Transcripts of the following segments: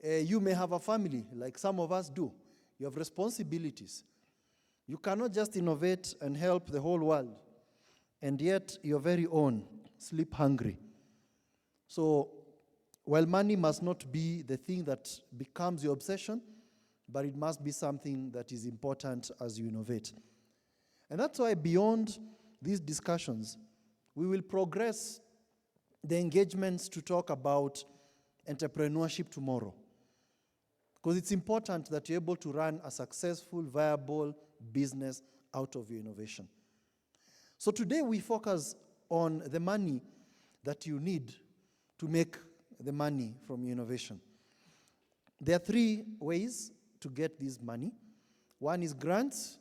You may have a family, like some of us do. You have responsibilities. You cannot just innovate and help the whole world, and yet your very own sleep hungry. So, while money must not be the thing that becomes your obsession, but it must be something that is important as you innovate. And that's why beyond these discussions, we will progress the engagements to talk about entrepreneurship tomorrow. Because it's important that you're able to run a successful, viable business out of your innovation. So today we focus on the money that you need to make the money from your innovation. There are three ways to get this money. One is grants.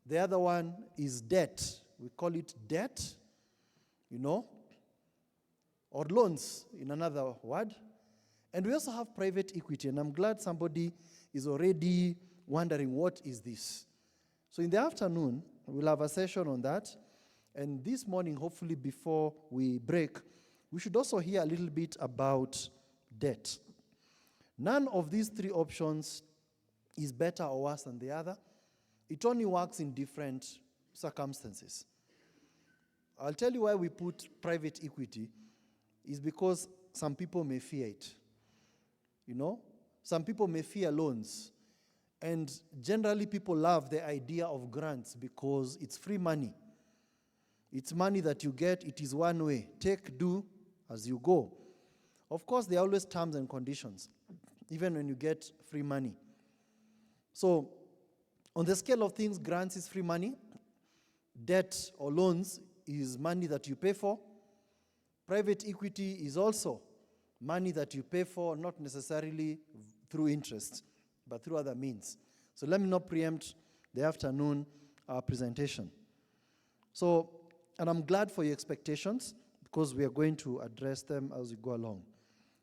The other one is debt. We call it debt, or loans in another word. And we also have private equity, and I'm glad somebody is already wondering, what is this? So in the afternoon, we'll have a session on that. And this morning, hopefully before we break, we should also hear a little bit about debt. None of these three options is better or worse than the other. It only works in different circumstances. I'll tell you why we put private equity is because some people may fear it. Some people may fear loans. And generally people love the idea of grants because it's free money. It's money that you get, it is one way. Take, do, as you go. Of course, there are always terms and conditions, even when you get free money. So, on the scale of things, grants is free money. Debt or loans is money that you pay for. Private equity is also money that you pay for, not necessarily through interest, but through other means. So let me not preempt the afternoon presentation. So, and I'm glad for your expectations because we are going to address them as we go along.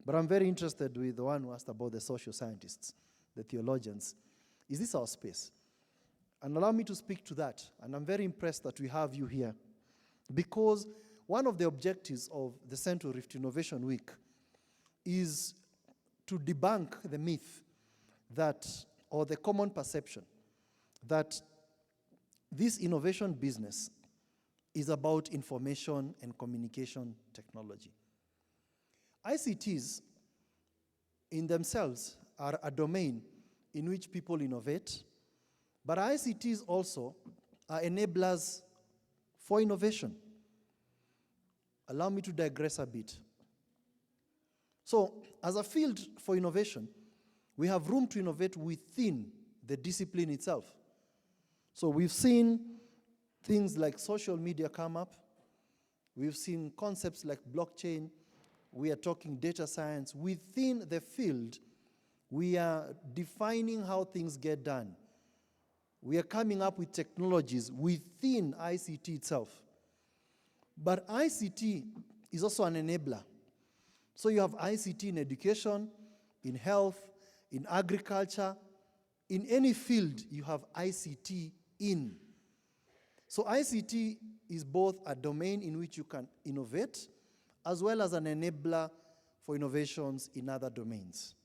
But I'm very interested with the one who asked about the social scientists, the theologians. Is this our space? And allow me to speak to that. And I'm very impressed that we have you here because one of the objectives of the Central Rift Innovation Week is to debunk the myth that, or the common perception, that this innovation business is about information and communication technology. ICTs in themselves are a domain in which people innovate, but ICTs also are enablers for innovation. Allow me to digress a bit. So, as a field for innovation, we have room to innovate within the discipline itself. So we've seen things like social media come up. We've seen concepts like blockchain. We are talking data science. Within the field, we are defining how things get done. We are coming up with technologies within ICT itself. But ICT is also an enabler. So you have ICT in education, in health, in agriculture. In any field, you have ICT in. So ICT is both a domain in which you can innovate, as well as an enabler for innovations in other domains.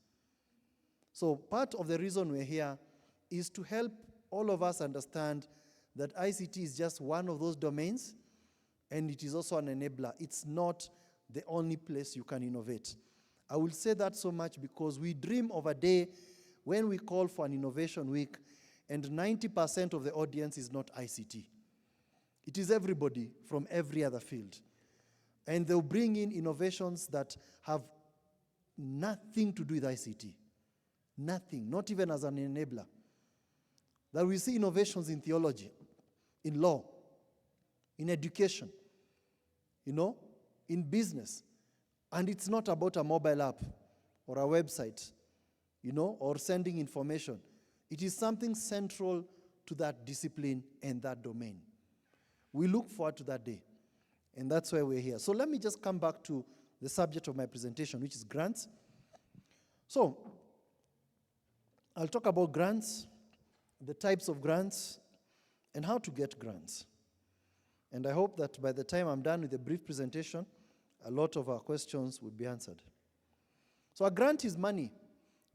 So part of the reason we're here is to help all of us understand that ICT is just one of those domains, and it is also an enabler. It's not the only place you can innovate. I will say that so much because we dream of a day when we call for an innovation week and 90% of the audience is not ICT. It is everybody from every other field. And they'll bring in innovations that have nothing to do with ICT. Nothing, not even as an enabler. That we see innovations in theology, in law, in education, in business. And it's not about a mobile app or a website, or sending information. It is something central to that discipline and that domain. We look forward to that day, and that's why we're here. So let me just come back to the subject of my presentation, which is grants. So I'll talk about grants, the types of grants, and how to get grants. And I hope that by the time I'm done with the brief presentation, a lot of our questions will be answered. So a grant is money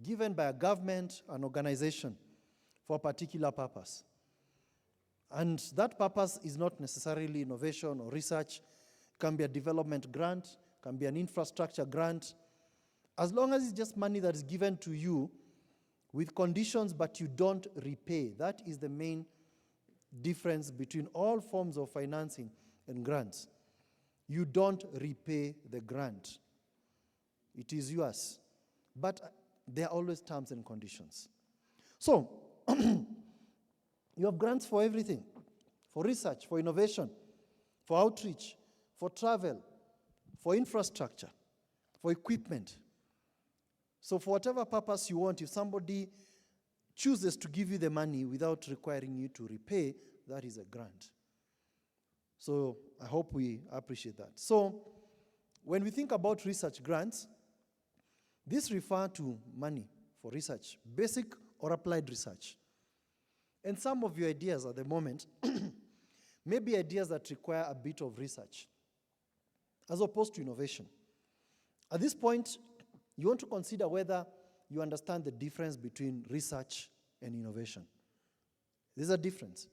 given by a government, an organization, for a particular purpose. And that purpose is not necessarily innovation or research. It can be a development grant, can be an infrastructure grant. As long as it's just money that is given to you with conditions but you don't repay. That is the main difference between all forms of financing and grants. You don't repay the grant. It is yours. But there are always terms and conditions. So, you have grants for everything, for research, for innovation, for outreach, for travel, for infrastructure, for equipment. So for whatever purpose you want, if somebody chooses to give you the money without requiring you to repay, that is a grant. So I hope we appreciate that. So when we think about research grants, these refer to money for research, basic or applied research. And some of your ideas at the moment may be ideas that require a bit of research, as opposed to innovation. At this point, you want to consider whether you understand the difference between research and innovation. There's a difference.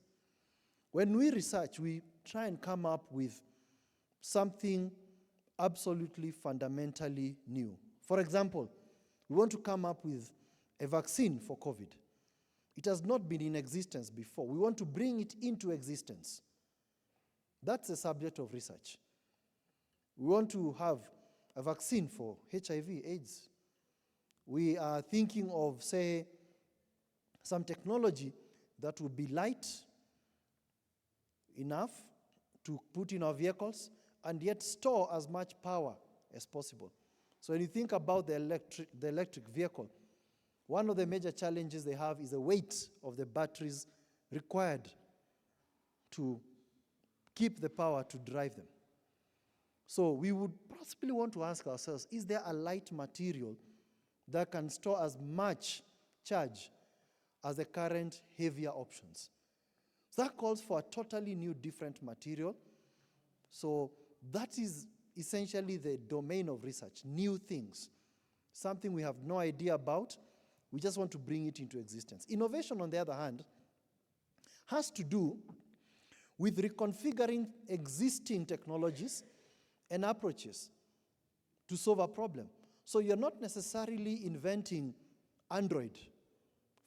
When we research, we try and come up with something absolutely fundamentally new. For example, we want to come up with a vaccine for COVID. It has not been in existence before. We want to bring it into existence. That's the subject of research. We want to have a vaccine for HIV, AIDS. We are thinking of, say, some technology that will be light enough to put in our vehicles and yet store as much power as possible. So when you think about the electric vehicle, one of the major challenges they have is the weight of the batteries required to keep the power to drive them. So we would possibly want to ask ourselves, is there a light material that can store as much charge as the current heavier options? So that calls for a totally new, different material. So that is essentially the domain of research, new things, something we have no idea about. We just want to bring it into existence. Innovation, on the other hand, has to do with reconfiguring existing technologies and approaches to solve a problem. So you're not necessarily inventing Android,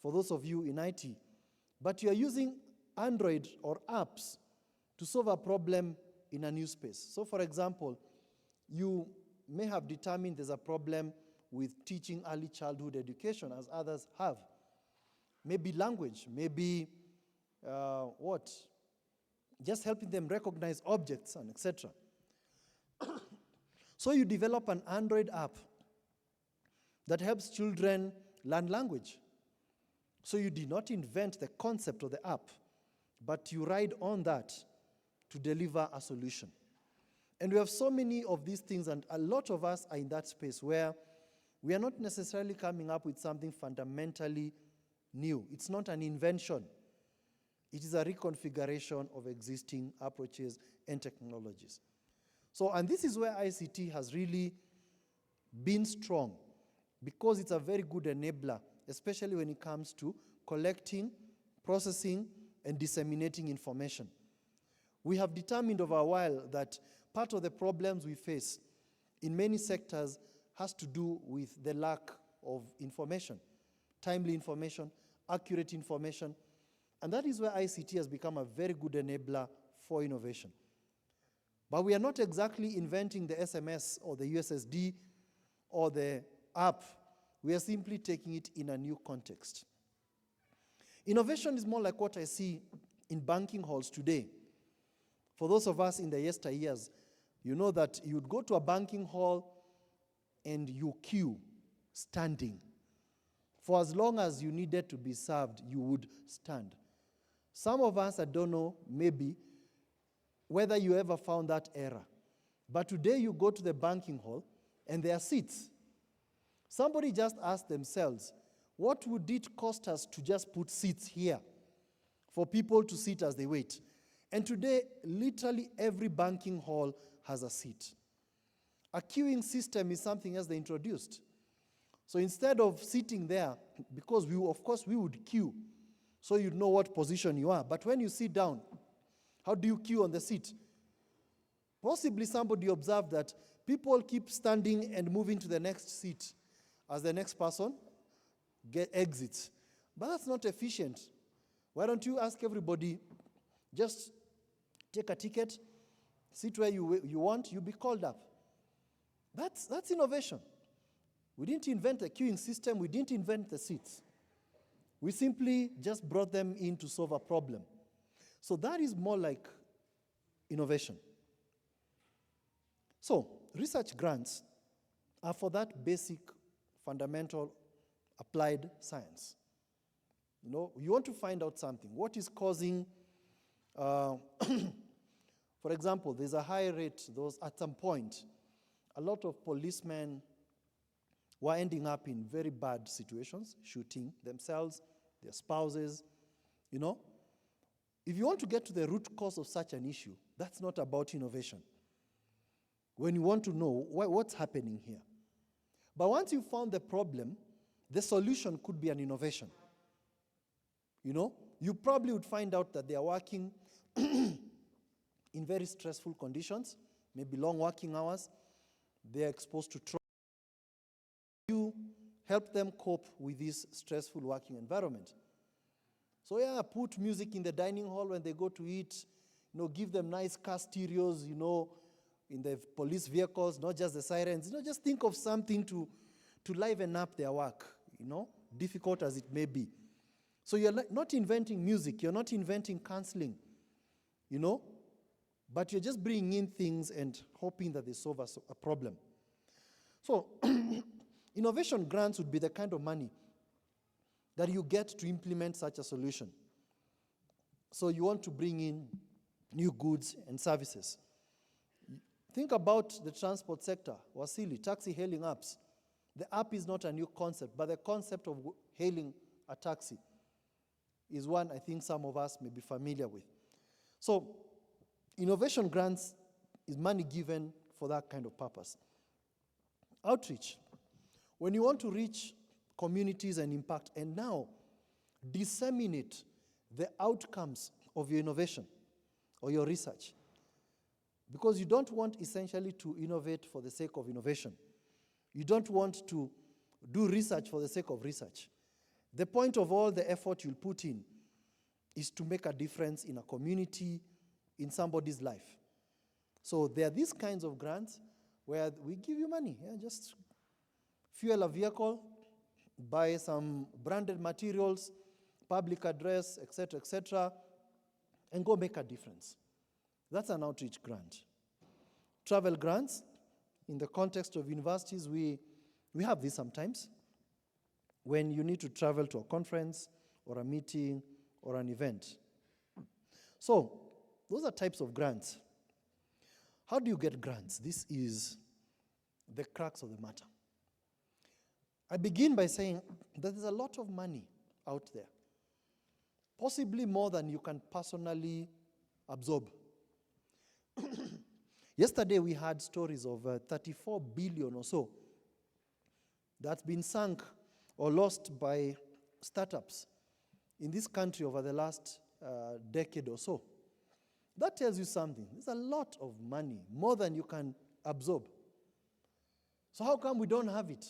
for those of you in IT, but you're using Android or apps to solve a problem in a new space. So for example, you may have determined there's a problem with teaching early childhood education, as others have. Maybe language, maybe just helping them recognize objects and etc. So you develop an Android app that helps children learn language. So you did not invent the concept of the app, but you ride on that to deliver a solution. And we have so many of these things, and a lot of us are in that space where we are not necessarily coming up with something fundamentally new. It's not an invention. It is a reconfiguration of existing approaches and technologies. So, and this is where ICT has really been strong, because it's a very good enabler, especially when it comes to collecting, processing, and disseminating information. We have determined over a while that part of the problems we face in many sectors has to do with the lack of information, timely information, accurate information, and that is where ICT has become a very good enabler for innovation. But we are not exactly inventing the SMS or the USSD or the app. We are simply taking it in a new context. Innovation is more like what I see in banking halls today. For those of us in the yesteryears, you know that you'd go to a banking hall and you queue standing. For as long as you needed to be served, you would stand. Some of us, I don't know, maybe, whether you ever found that era. But today you go to the banking hall and there are seats. Somebody just asked themselves, what would it cost us to just put seats here for people to sit as they wait? And today, literally every banking hall has a seat. A queuing system is something else they introduced. So instead of sitting there, because of course we would queue, so you'd know what position you are. But when you sit down, how do you queue on the seat? Possibly somebody observed that people keep standing and moving to the next seat as the next person exits. But that's not efficient. Why don't you ask everybody, just take a ticket, sit where you want, you'll be called up. That's innovation. We didn't invent the queuing system, we didn't invent the seats. We simply just brought them in to solve a problem. So that is more like innovation. So research grants are for that basic, fundamental, applied science. You know, you want to find out something. What is causing, for example, there's a high rate, at some point, a lot of policemen were ending up in very bad situations, shooting themselves, their spouses, you know. If you want to get to the root cause of such an issue, that's not about innovation. When you want to know what's happening here. But once you found the problem, the solution could be an innovation. You know, you probably would find out that they are working in very stressful conditions, maybe long working hours. They are exposed to trauma. You help them cope with this stressful working environment. So yeah, put music in the dining hall when they go to eat, you know, give them nice car stereos, you know, in the police vehicles, not just the sirens. You know, just think of something to liven up their work, you know, difficult as it may be. So you're not inventing music, you're not inventing counseling, you know, but you're just bringing in things and hoping that they solve a problem. So innovation grants would be the kind of money that you get to implement such a solution. So you want to bring in new goods and services. Think about the transport sector, Wasili, taxi hailing apps. The app is not a new concept, but the concept of hailing a taxi is one I think some of us may be familiar with. So innovation grants is money given for that kind of purpose. Outreach. When you want to reach communities and impact, and now disseminate the outcomes of your innovation or your research. Because you don't want essentially to innovate for the sake of innovation. You don't want to do research for the sake of research. The point of all the effort you'll put in is to make a difference in a community, in somebody's life. So there are these kinds of grants where we give you money, just fuel a vehicle, buy some branded materials, public address, etc., and go make a difference. That's an outreach grant. Travel grants, in the context of universities, we have this sometimes. When you need to travel to a conference or a meeting or an event. So, those are types of grants. How do you get grants? This is the crux of the matter. I begin by saying that there's a lot of money out there, possibly more than you can personally absorb. Yesterday we had stories of 34 billion or so that's been sunk or lost by startups in this country over the last decade or so. That tells you something. There's a lot of money, more than you can absorb. So how come we don't have it?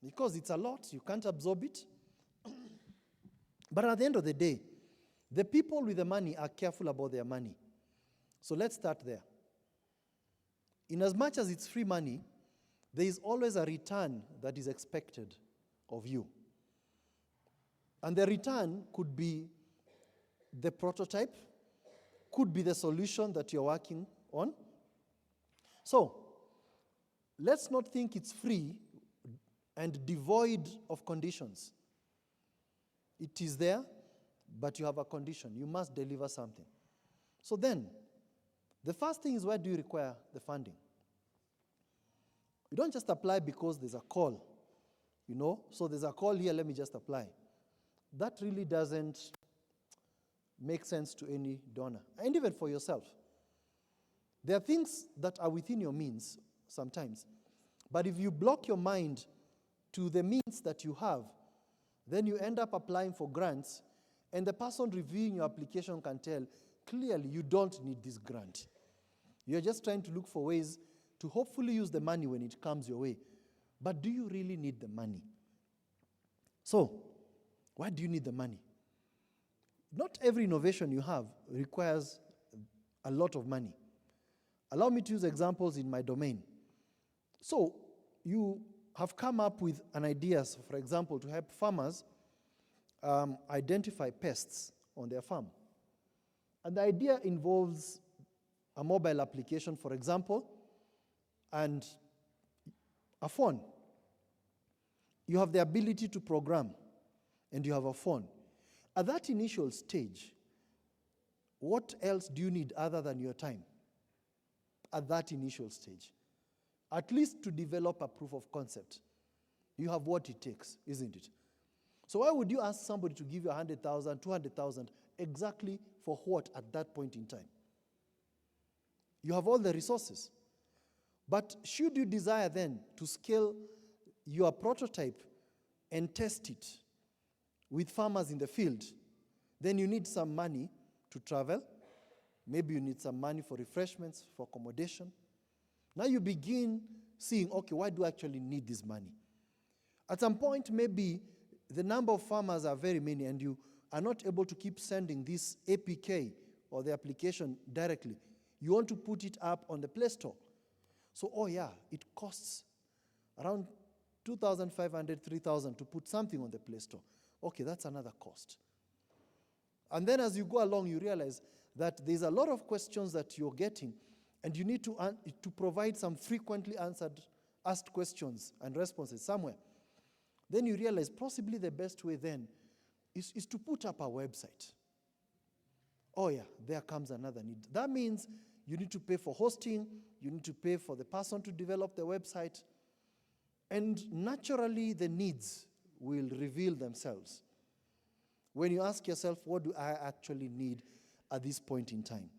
Because it's a lot, you can't absorb it. But at the end of the day, the people with the money are careful about their money. So let's start there. In as much as it's free money, there is always a return that is expected of you. And the return could be the prototype, could be the solution that you're working on. So let's not think it's free and devoid of conditions. It is there, but you have a condition. You must deliver something. So then, the first thing is, where do you require the funding? You don't just apply because there's a call, you know? So there's a call here, let me just apply. That really doesn't make sense to any donor, and even for yourself. There are things that are within your means sometimes, but if you block your mind to the means that you have, then you end up applying for grants, and the person reviewing your application can tell, clearly you don't need this grant. You're just trying to look for ways to hopefully use the money when it comes your way. But do you really need the money? So, why do you need the money? Not every innovation you have requires a lot of money. Allow me to use examples in my domain. So, you have come up with an idea, so for example, to help farmers identify pests on their farm. And the idea involves a mobile application, for example, and a phone. You have the ability to program, and you have a phone. At that initial stage, what else do you need other than your time? At that initial stage, at least to develop a proof of concept. You have what it takes, isn't it? So why would you ask somebody to give you 100,000, 200,000, exactly for what at that point in time? You have all the resources. But should you desire then to scale your prototype and test it with farmers in the field, then you need some money to travel. Maybe you need some money for refreshments, for accommodation. Now you begin seeing, okay, why do I actually need this money? At some point, maybe the number of farmers are very many and you are not able to keep sending this APK or the application directly. You want to put it up on the Play Store. So, oh yeah, it costs around 2,500, 3,000 to put something on the Play Store. Okay, that's another cost. And then as you go along, you realize that there's a lot of questions that you're getting, and you need to provide some frequently asked questions and responses somewhere. Then you realize possibly the best way then is to put up a website. Oh yeah, there comes another need. That means you need to pay for hosting, you need to pay for the person to develop the website, and naturally the needs will reveal themselves. When you ask yourself, what do I actually need at this point in time?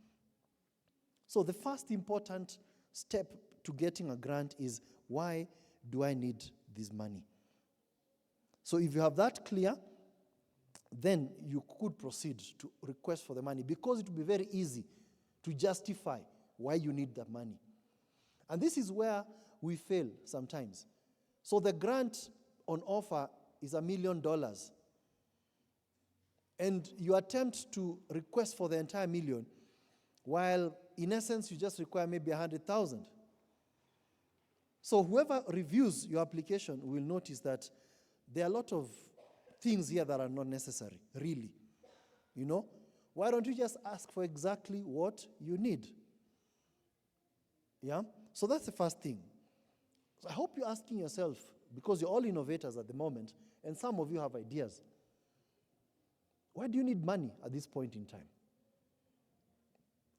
So the first important step to getting a grant is, why do I need this money? So if you have that clear, then you could proceed to request for the money, because it will be very easy to justify why you need the money. And this is where we fail sometimes. So the grant on offer is $1 million. And you attempt to request for the entire million, while in essence you just require maybe 100,000. So whoever reviews your application will notice that there are a lot of things here that are not necessary, really. You know? Why don't you just ask for exactly what you need? Yeah? So that's the first thing. So I hope you're asking yourself, because you're all innovators at the moment, and some of you have ideas. Why do you need money at this point in time?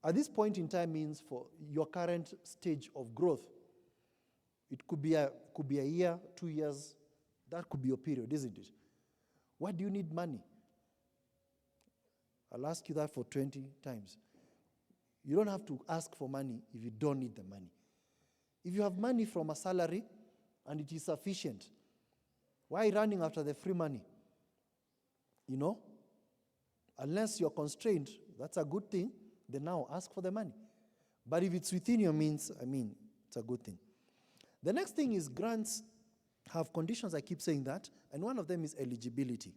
At this point in time means for your current stage of growth. It could be a year, 2 years. That could be your period, isn't it? Why do you need money? I'll ask you that for 20 times. You don't have to ask for money if you don't need the money. If you have money from a salary and it is sufficient, why running after the free money? You know? Unless you're constrained, that's a good thing, then now ask for the money. But if it's within your means, it's a good thing. The next thing is grants have conditions, I keep saying that, and one of them is eligibility.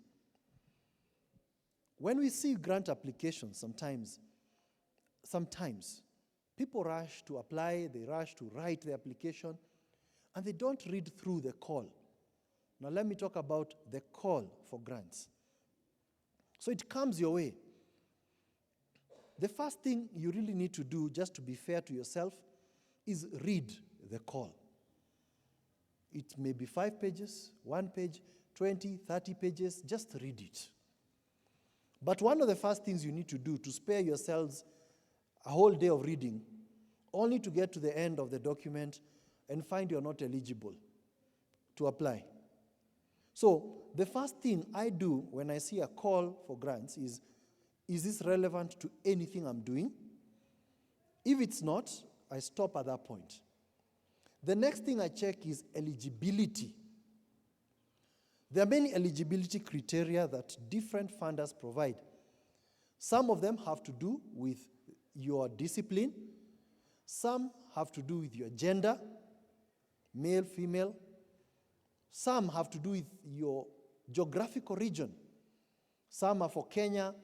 When we see grant applications, sometimes people rush to apply, they rush to write the application, and they don't read through the call. Now let me talk about the call for grants. So it comes your way. The first thing you really need to do, just to be fair to yourself, is read the call. It may be 5 pages, 1 page, 20, 30 pages, just read it. But one of the first things you need to do to spare yourselves a whole day of reading, only to get to the end of the document and find you're not eligible to apply. So the first thing I do when I see a call for grants is this relevant to anything I'm doing? If it's not, I stop at that point. The next thing I check is eligibility. There are many eligibility criteria that different funders provide. Some of them have to do with your discipline. Some have to do with your gender, male, female. Some have to do with your geographical region. Some are for Kenya,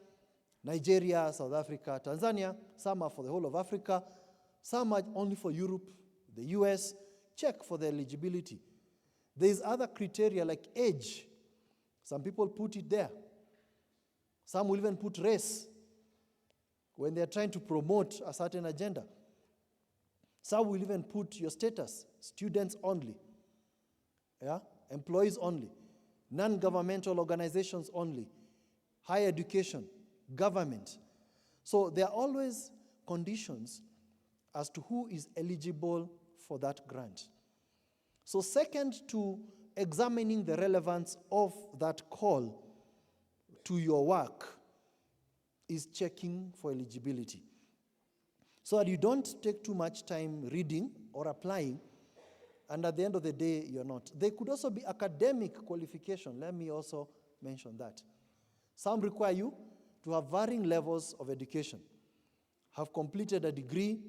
Nigeria, South Africa, Tanzania. Some are for the whole of Africa. Some are only for Europe, the US. Check for the eligibility. There's other criteria like age. Some people put it there. Some will even put race when they're trying to promote a certain agenda. Some will even put your status, students only, employees only, non-governmental organizations only, higher education, government. So there are always conditions as to who is eligible for that grant. So second to examining the relevance of that call to your work is checking for eligibility. So that you don't take too much time reading or applying, and at the end of the day, you're not. There could also be academic qualification. Let me also mention that. Some require you to have varying levels of education, have completed a degree,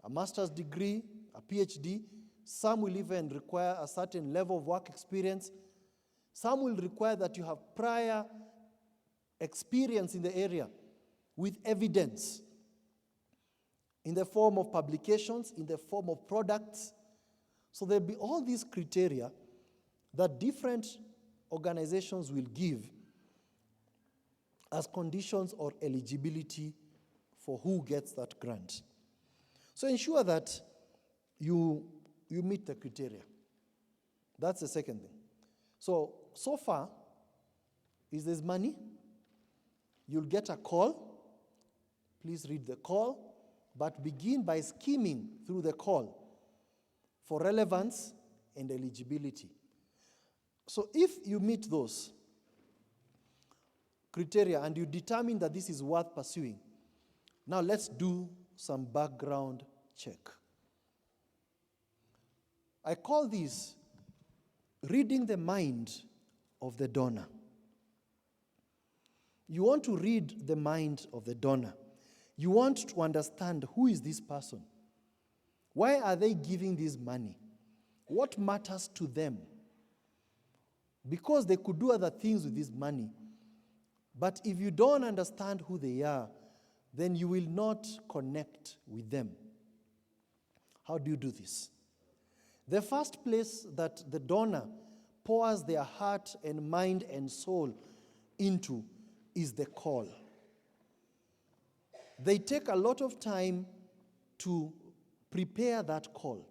a master's degree, a PhD. Some will even require a certain level of work experience. Some will require that you have prior experience in the area with evidence in the form of publications, in the form of products. So there'll be all these criteria that different organizations will give as conditions or eligibility for who gets that grant. So ensure that you meet the criteria. That's the second thing. So far, is there's money. You'll get a call. Please read the call, but begin by skimming through the call for relevance and eligibility. So if you meet those criteria and you determine that this is worth pursuing, now let's do some background check. I call this reading the mind of the donor. You want to read the mind of the donor. You want to understand who is this person. Why are they giving this money? What matters to them? Because they could do other things with this money. But if you don't understand who they are, then you will not connect with them. How do you do this? The first place that the donor pours their heart and mind and soul into is the call. They take a lot of time to prepare that call.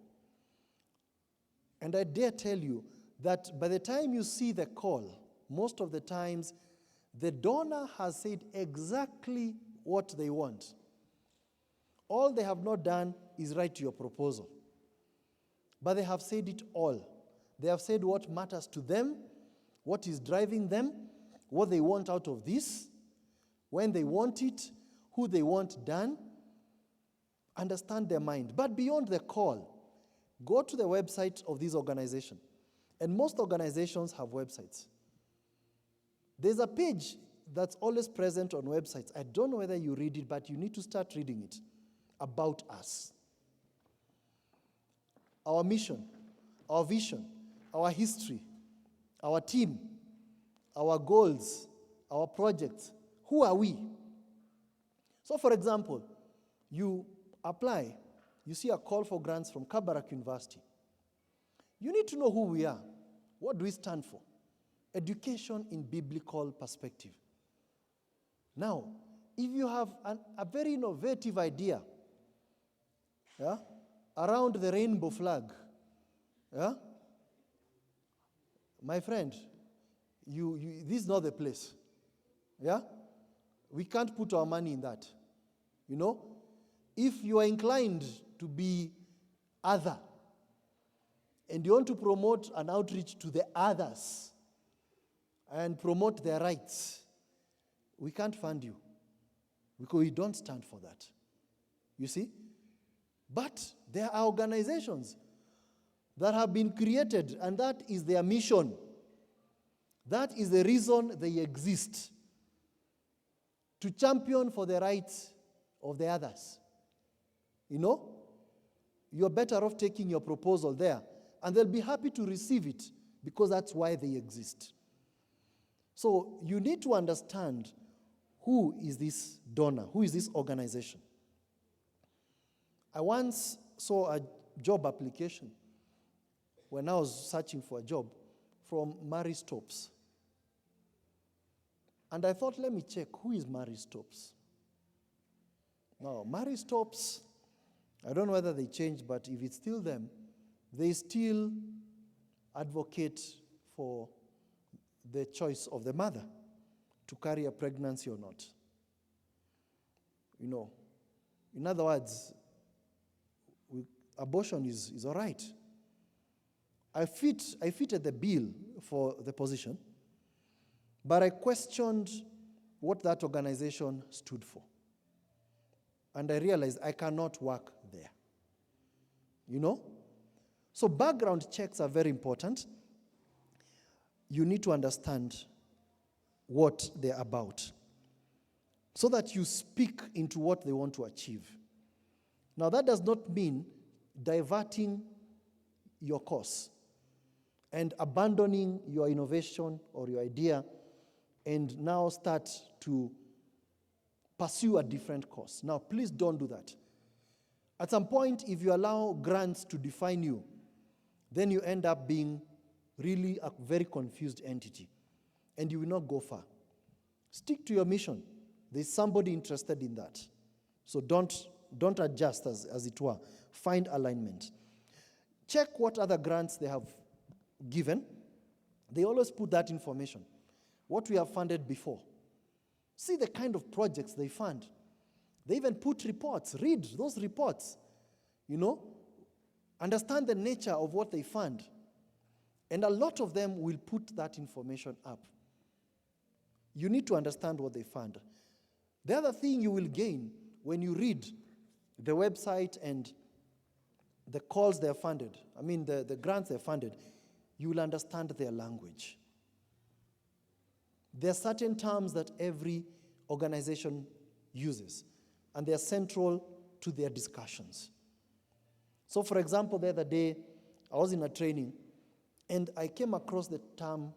And I dare tell you that by the time you see the call, most of the times, the donor has said exactly what they want. All they have not done is write your proposal. But they have said it all. They have said what matters to them, what is driving them, what they want out of this, when they want it, who they want done. Understand their mind. But beyond the call, go to the website of this organization. And most organizations have websites. There's a page that's always present on websites. I don't know whether you read it, but you need to start reading it. About us. Our mission, our vision, our history, our team, our goals, our projects. Who are we? So for example, you apply, you see a call for grants from Kabarak University. You need to know who we are. What do we stand for? Education in biblical perspective. Now, if you have a very innovative idea around the rainbow flag, my friend, this is not the place. We can't put our money in that. If you are inclined to be other, and you want to promote an outreach to the others and promote their rights, we can't fund you because we don't stand for that. You see? But there are organizations that have been created, and that is their mission. That is the reason they exist, to champion for the rights of the others. You know, you're better off taking your proposal there, and they'll be happy to receive it because that's why they exist. So you need to understand who is this donor, who is this organization. I once saw a job application when I was searching for a job from Mary Stopes. And I thought, let me check, who is Mary Stopes? Now, Mary Stopes, I don't know whether they changed, but if it's still them, they still advocate for the choice of the mother to carry a pregnancy or not. You know, in other words, abortion is all right. I fitted the bill for the position, but I questioned what that organization stood for. And I realized I cannot work there. You know? So background checks are very important. You need to understand what they're about so that you speak into what they want to achieve. Now, that does not mean diverting your course and abandoning your innovation or your idea and now start to pursue a different course. Now, please don't do that. At some point, if you allow grants to define you, then you end up being really a very confused entity, and you will not go far. Stick to your mission. There's somebody interested in that. So don't adjust, as it were. Find alignment. Check what other grants they have given. They always put that information. What we have funded before. See the kind of projects they fund. They even put reports. Read those reports. You know, understand the nature of what they fund. And a lot of them will put that information up. You need to understand what they fund. The other thing you will gain when you read the website and the calls they're funded, the grants they're funded, you will understand their language. There are certain terms that every organization uses, and they are central to their discussions. So, for example, the other day, I was in a training, and I came across the term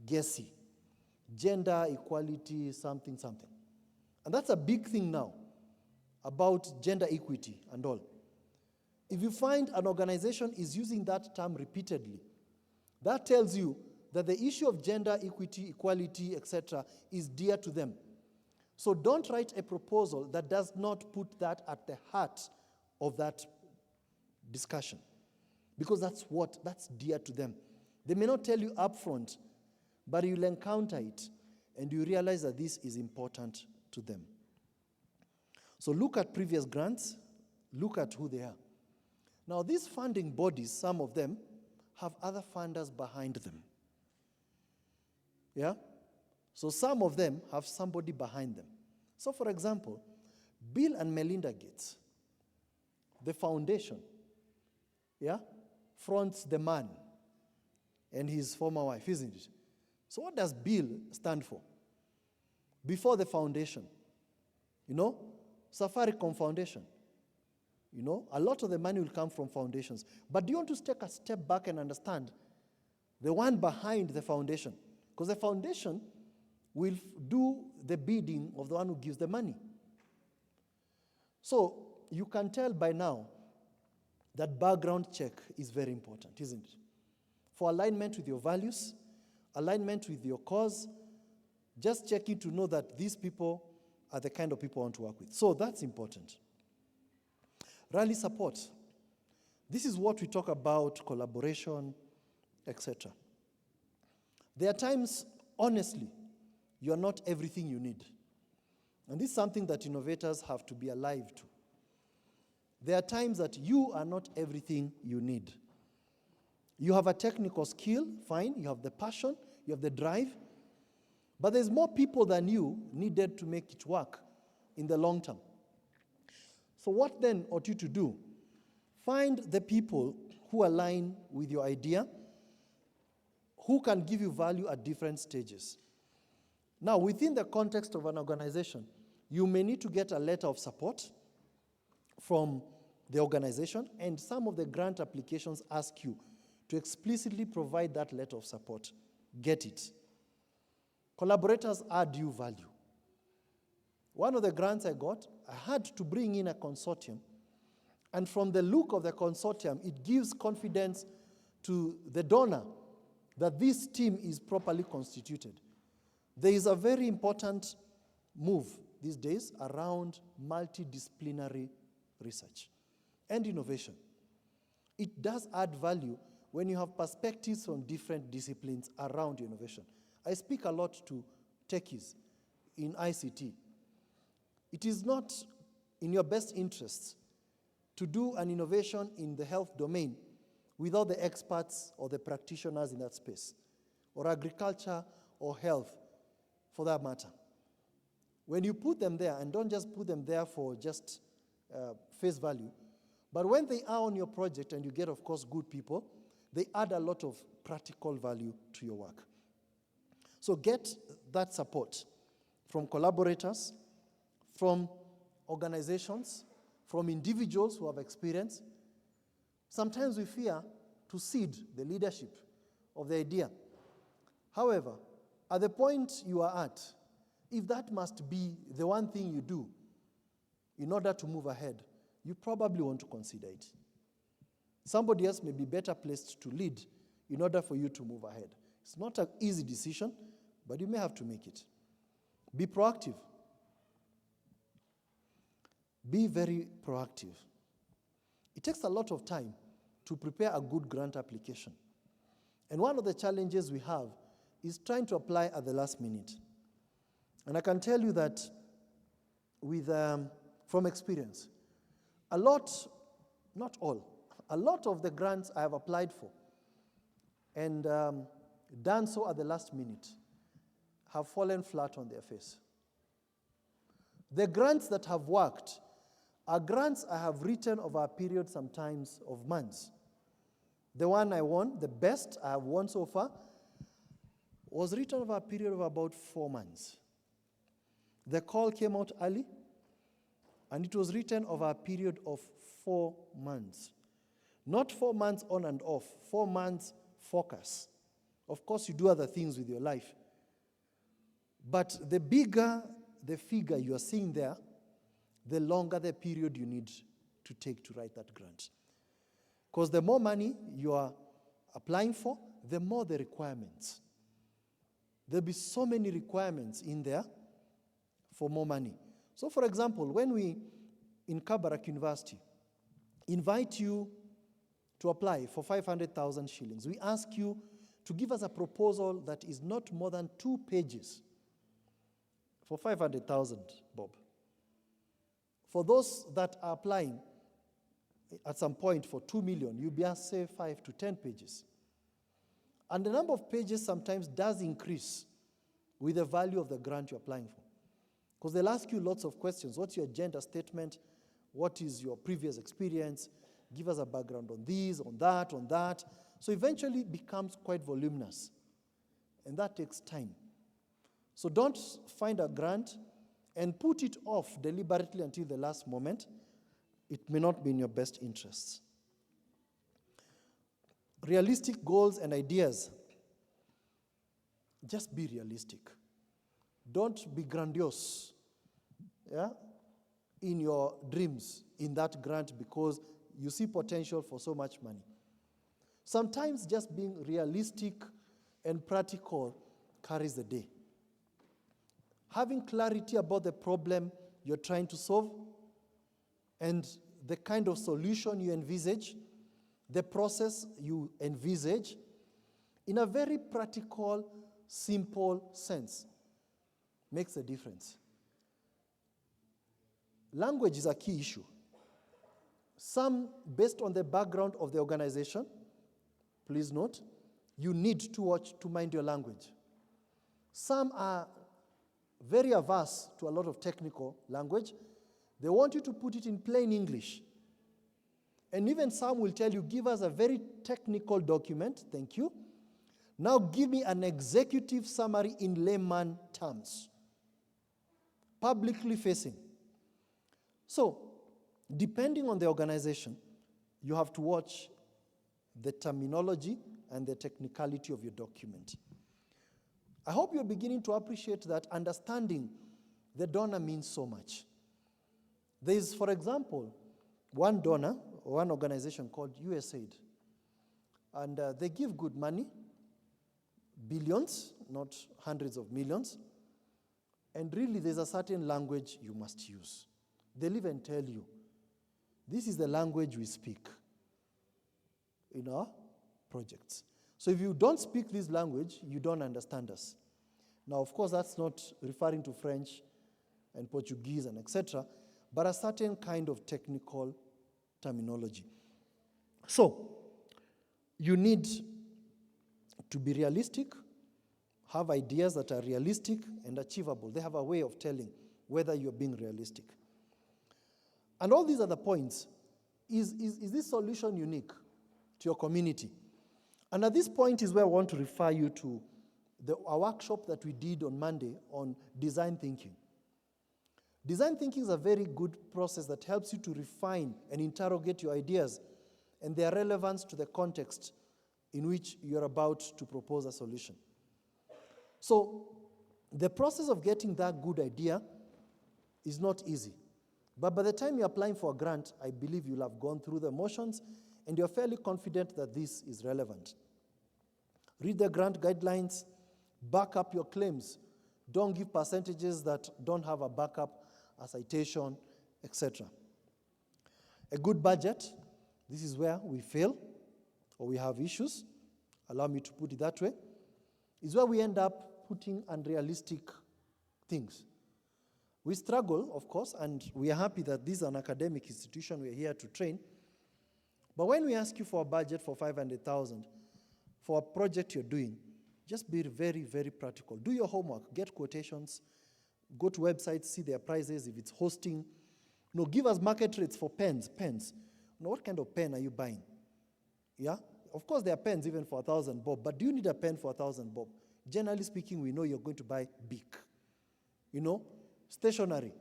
GESI, gender equality, something. And that's a big thing now, about gender equity and all. If you find an organization is using that term repeatedly, that tells you that the issue of gender equity, equality, etc. is dear to them. So don't write a proposal that does not put that at the heart of that discussion, because that's dear to them. They may not tell you upfront, but you'll encounter it, and you realize that this is important to them. So look at previous grants, look at who they are. Now, these funding bodies, some of them, have other funders behind them. Yeah? So some of them have somebody behind them. So, for example, Bill and Melinda Gates, the foundation, fronts the man and his former wife, isn't it? So what does Bill stand for? Before the foundation, Safaricom Foundation. A lot of the money will come from foundations. But do you want to take a step back and understand the one behind the foundation? Because the foundation will do the bidding of the one who gives the money. So you can tell by now that background check is very important, isn't it? For alignment with your values, alignment with your cause, just checking to know that these people are the kind of people I want to work with. So that's important. Rally support. This is what we talk about, collaboration, etc. There are times, honestly, you are not everything you need. And this is something that innovators have to be alive to. There are times that you are not everything you need. You have a technical skill, fine, you have the passion, you have the drive, but there's more people than you needed to make it work in the long term. So what then ought you to do? Find the people who align with your idea, who can give you value at different stages. Now, within the context of an organization, you may need to get a letter of support from the organization, and some of the grant applications ask you to explicitly provide that letter of support. Get it. Collaborators add you value. One of the grants I got, I had to bring in a consortium, and from the look of the consortium, it gives confidence to the donor that this team is properly constituted. There is a very important move these days around multidisciplinary research and innovation. It does add value when you have perspectives from different disciplines around innovation. I speak a lot to techies in ICT. It is not in your best interests to do an innovation in the health domain without the experts or the practitioners in that space, or agriculture or health for that matter. When you put them there, and don't just put them there for just face value, but when they are on your project and you get, of course, good people, they add a lot of practical value to your work. So get that support from collaborators, from organizations, from individuals who have experience. Sometimes we fear to cede the leadership of the idea. However, at the point you are at, if that must be the one thing you do in order to move ahead, you probably want to consider it. Somebody else may be better placed to lead in order for you to move ahead. It's not an easy decision, but you may have to make it. Be proactive. Be very proactive. It takes a lot of time to prepare a good grant application. And one of the challenges we have is trying to apply at the last minute. And I can tell you that from experience, a lot, not all, a lot of the grants I have applied for and done so at the last minute have fallen flat on their face. The grants that have worked are grants I have written over a period sometimes of months. The one I won, the best I have won so far, was written over a period of about 4 months. The call came out early, and it was written over a period of 4 months. Not 4 months on and off, 4 months focus. Of course, you do other things with your life. But the bigger the figure you are seeing there, the longer the period you need to take to write that grant. Because the more money you are applying for, the more the requirements. There'll be so many requirements in there for more money. So for example, when we, in Kabarak University, invite you to apply for 500,000 shillings, we ask you to give us a proposal that is not more than 2 pages for 500,000, Bob. For those that are applying at some point for 2 million, you'll be asked, say, 5 to 10 pages. And the number of pages sometimes does increase with the value of the grant you're applying for. Because they'll ask you lots of questions. What's your gender statement? What is your previous experience? Give us a background on this, on that, on that. So eventually it becomes quite voluminous. And that takes time. So don't find a grant and put it off deliberately until the last moment. It may not be in your best interests. Realistic goals and ideas. Just be realistic. Don't be grandiose, in your dreams in that grant because you see potential for so much money. Sometimes just being realistic and practical carries the day. Having clarity about the problem you're trying to solve and the kind of solution you envisage, the process you envisage, in a very practical, simple sense, makes a difference. Language is a key issue. Some, based on the background of the organization, please note, you need to mind your language. Some are very averse to a lot of technical language. They want you to put it in plain English. And even some will tell you, give us a very technical document, thank you. Now give me an executive summary in layman terms, publicly facing. So, depending on the organization, you have to watch the terminology and the technicality of your document. I hope you're beginning to appreciate that understanding the donor means so much. There is, for example, one donor, one organization called USAID, and they give good money, billions, not hundreds of millions, and really there's a certain language you must use. They'll even tell you, this is the language we speak in our projects. So if you don't speak this language, you don't understand us. Now, of course, that's not referring to French and Portuguese and etc., but a certain kind of technical terminology. So, you need to be realistic, have ideas that are realistic and achievable. They have a way of telling whether you're being realistic. And all these other points, is this solution unique to your community? And at this point is where I want to refer you to a workshop that we did on Monday on design thinking. Design thinking is a very good process that helps you to refine and interrogate your ideas and their relevance to the context in which you're about to propose a solution. So the process of getting that good idea is not easy. But by the time you're applying for a grant, I believe you'll have gone through the motions and you're fairly confident that this is relevant. Read the grant guidelines, back up your claims. Don't give percentages that don't have a backup, a citation, etc. A good budget, this is where we fail or we have issues, allow me to put it that way, is where we end up putting unrealistic things. We struggle, of course, and we are happy that this is an academic institution, we're here to train. But when we ask you for a budget for 500,000 for a project you're doing, just be very, very practical. Do your homework, get quotations, go to websites, see their prices, if it's hosting. Give us market rates for pens. What kind of pen are you buying? Yeah? Of course, there are pens even for 1,000 bob, but do you need a pen for 1,000 bob? Generally speaking, we know you're going to buy big. Stationery.